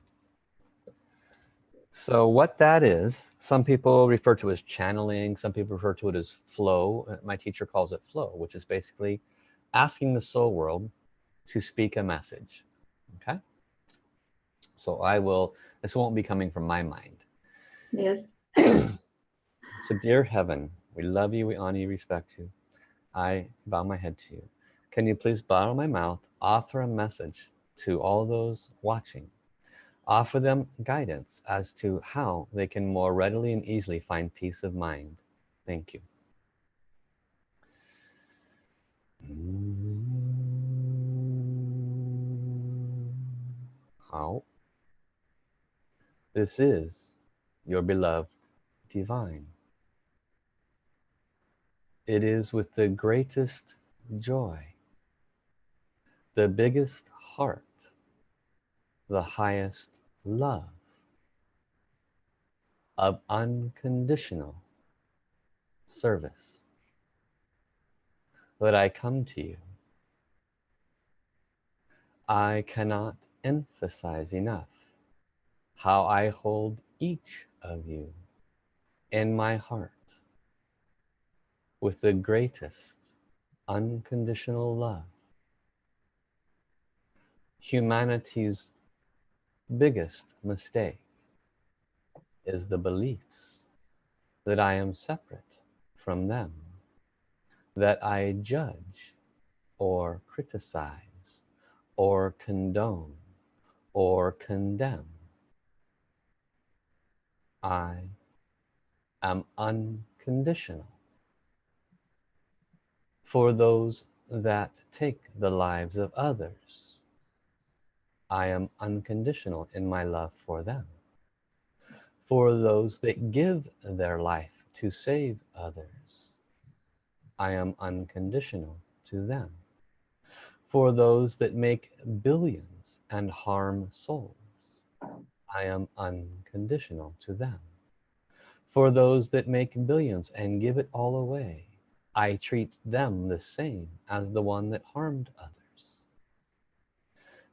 So what that is, some people refer to as channeling, some people refer to it as flow. My teacher calls it flow, which is basically asking the soul world to speak a message. Okay? So this won't be coming from my mind. Yes. So dear heaven, we love you, we honor you, respect you. I bow my head to you. Can you please bottle my mouth, offer a message to all those watching Offer them guidance as to how they can more readily and easily find peace of mind. Thank you. How? This is your beloved divine. It is with the greatest joy, the biggest heart, the highest love of unconditional service that I come to you. I cannot emphasize enough how I hold each of you in my heart with the greatest unconditional love. Humanity's biggest mistake is the beliefs that I am separate from them, that I judge or criticize or condone or condemn. I am unconditional for those that take the lives of others. I am unconditional in my love for them. For those that give their life to save others, I am unconditional to them. For those that make billions and harm souls, I am unconditional to them. For those that make billions and give it all away, I treat them the same as the one that harmed others.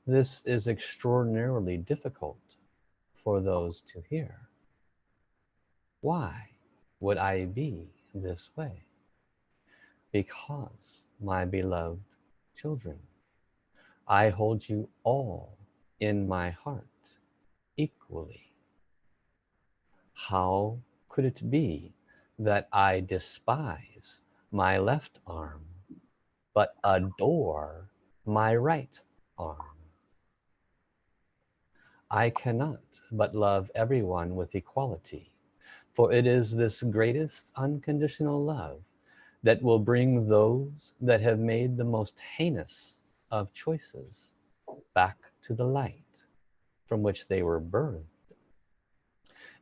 This is extraordinarily difficult for those to hear. Why would I be this way? Because, my beloved children, I hold you all in my heart equally. How could it be that I despise my left arm but adore my right arm? I cannot but love everyone with equality, for it is this greatest unconditional love that will bring those that have made the most heinous of choices back to the light from which they were birthed.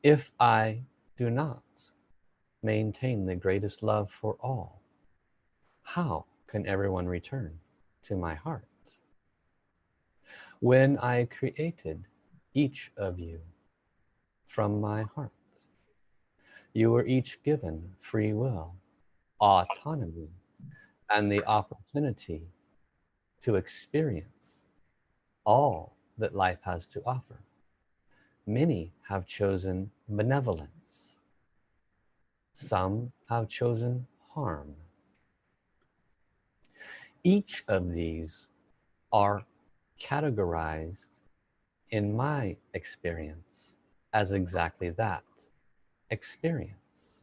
If I do not maintain the greatest love for all, how can everyone return to my heart? When I created each of you from my heart, you were each given free will, autonomy, and the opportunity to experience all that life has to offer. Many have chosen benevolence. Some have chosen harm. Each of these are categorized in my experience as exactly that, experience.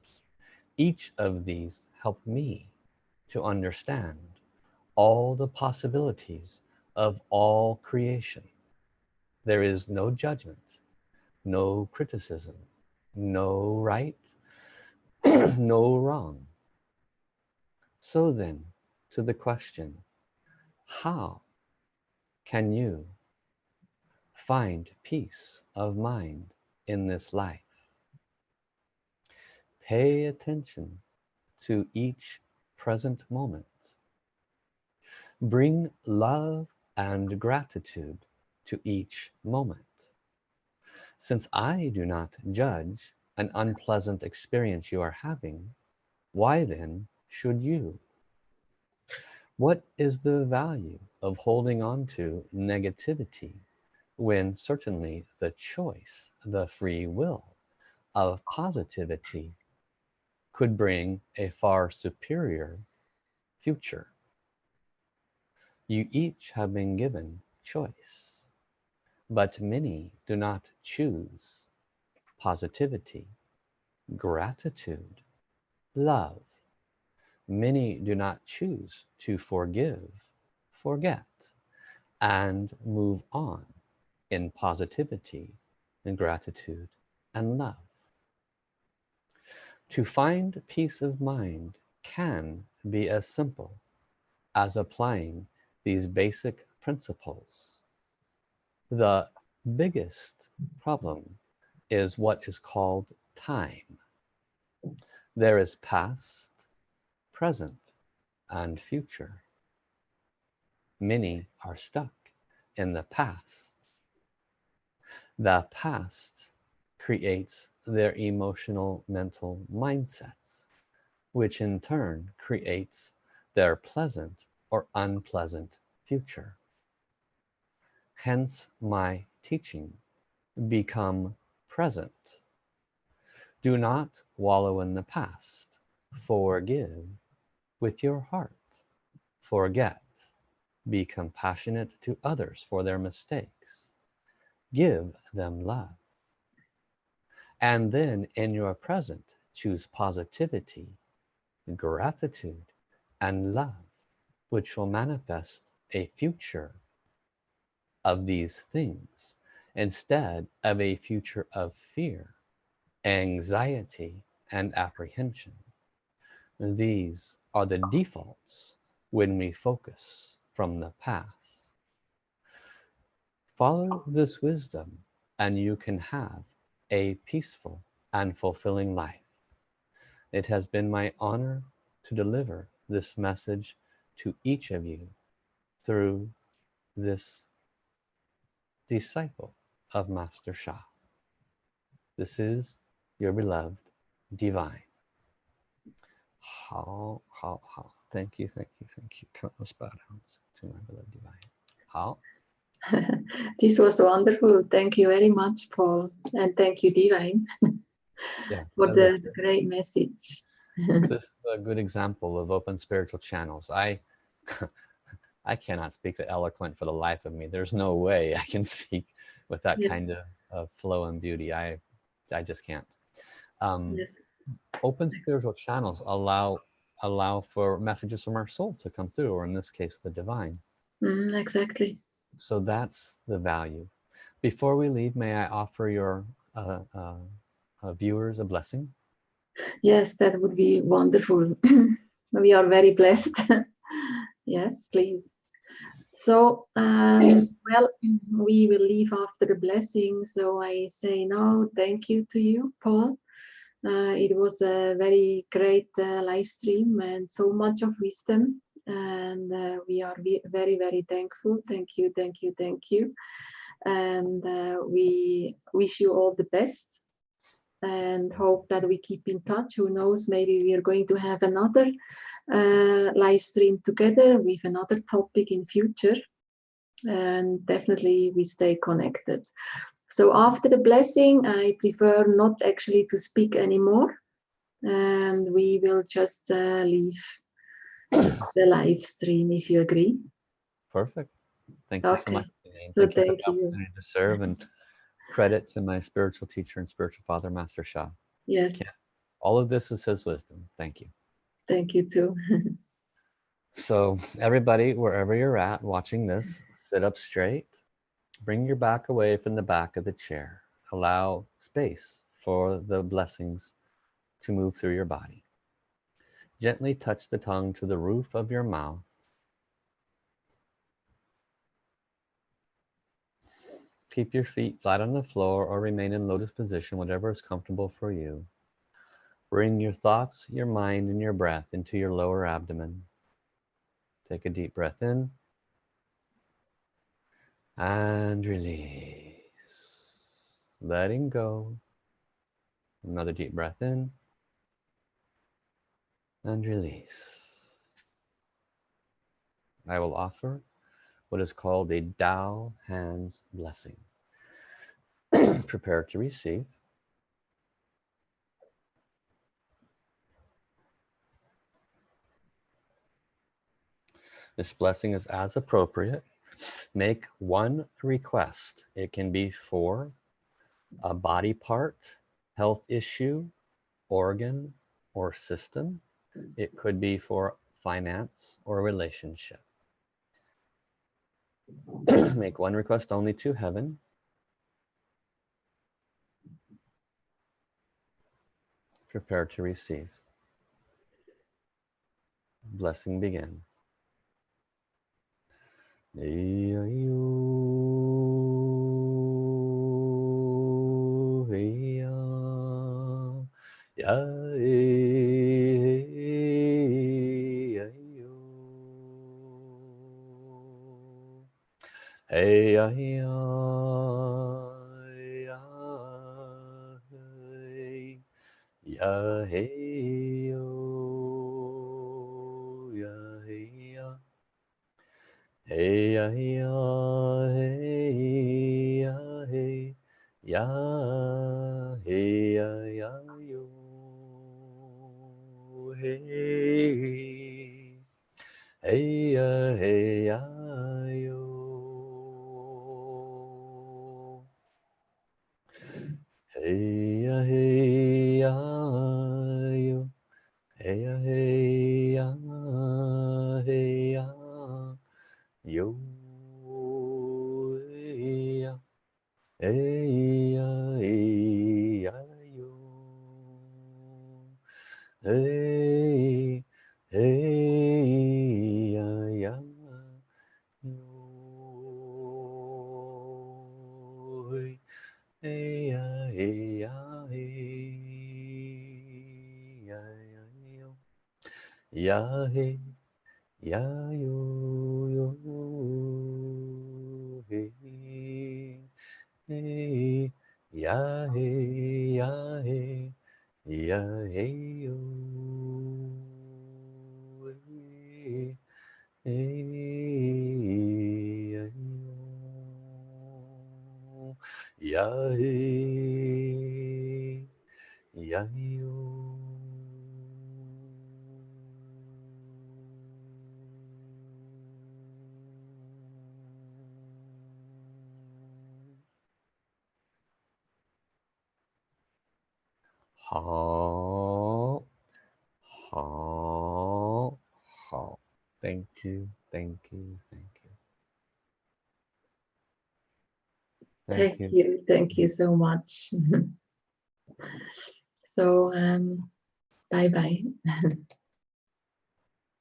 Each of these help me to understand all the possibilities of all creation. There is no judgment, no criticism, no right, no wrong. So then, to the question, how can you find peace of mind in this life? Pay attention to each present moment. Bring love and gratitude to each moment. Since I do not judge an unpleasant experience you are having, why then should you? What is the value of holding on to negativity when certainly the choice, the free will of positivity could bring a far superior future? You each have been given choice, but many do not choose positivity, gratitude, love. Many do not choose to forgive, forget, and move on. in positivity and gratitude and love. To find peace of mind can be as simple as applying these basic principles. The biggest problem is what is called time. There is past, present, and future. Many are stuck in the past. The past creates their emotional mental mindsets, which in turn creates their pleasant or unpleasant future. Hence my teaching, become present. Do not wallow in the past. Forgive with your heart. Forget. Be compassionate to others for their mistakes. Give them love. And then in your present, choose positivity, gratitude, and love, which will manifest a future of these things instead of a future of fear, anxiety, and apprehension. These are the defaults when we focus from the past. Follow this wisdom and you can have a peaceful and fulfilling life. It has been my honor to deliver this message to each of you through this disciple of Master Sha. This is your beloved divine. 好，好，好. Thank you, thank you, thank you. Countless bow downs to my beloved divine. 好. This was wonderful. Thank you very much, Paul. And thank you, Divine, Yeah, for the great message. This is a good example of open spiritual channels. I cannot speak the eloquent for the life of me. There's no way I can speak with that kind of flow and beauty. I just can't. Yes. Open spiritual channels allow for messages from our soul to come through, or in this case, the divine. Exactly. So that's the value. Before we leave, may I offer your viewers a blessing? Yes, that would be wonderful. We are very blessed. Yes, please. So, well, we will leave after the blessing. So I say now, thank you to you, Paul. It was a very great live stream and so much of wisdom. And we are very, very thankful. Thank you, thank you, thank you. And we wish you all the best and hope that we keep in touch. Who knows, maybe we are going to have another live stream together with another topic in future. And definitely we stay connected. So after the blessing, I prefer not actually to speak anymore. And we will just leave the live stream, if you agree. Perfect. Thank you so much, Janine. So Thank you for the you. opportunity to serve, and credit to my spiritual teacher and spiritual father, Master Sha. Yes. All of this is his wisdom. Thank you. Thank you too. So everybody, wherever you're at watching this, sit up straight. Bring your back away from the back of the chair. Allow space for the blessings to move through your body. Gently touch the tongue to the roof of your mouth. Keep your feet flat on the floor or remain in lotus position, whatever is comfortable for you. Bring your thoughts, your mind, and your breath into your lower abdomen. Take a deep breath in and release. Letting go. Another deep breath in and release. I will offer what is called a TAO hands blessing. Prepare to receive. This blessing is as appropriate. Make one request. It can be for a body part, health issue, organ, or system. It could be for finance or relationship. Make one request only to heaven. Prepare to receive. Blessing begin. Hey ya ya ya hey ya hey yo ya hey ya hey ya ya hey ya hey ya hey ya ya yo hey hey ya hey ya yo hey ya hey ya yo hey ya hey ya hey ya yo hey ya hey ya hey ya yo hey hey ya ya yo hey ya hey ya hey ya ya yo ya hey ya yo yo hey hey ya hey ya hey ya hey yo hey hey ya yo ya hey ya yo Hao, hao, hao. Thank you, thank you, thank you. Thank you so much. So bye bye.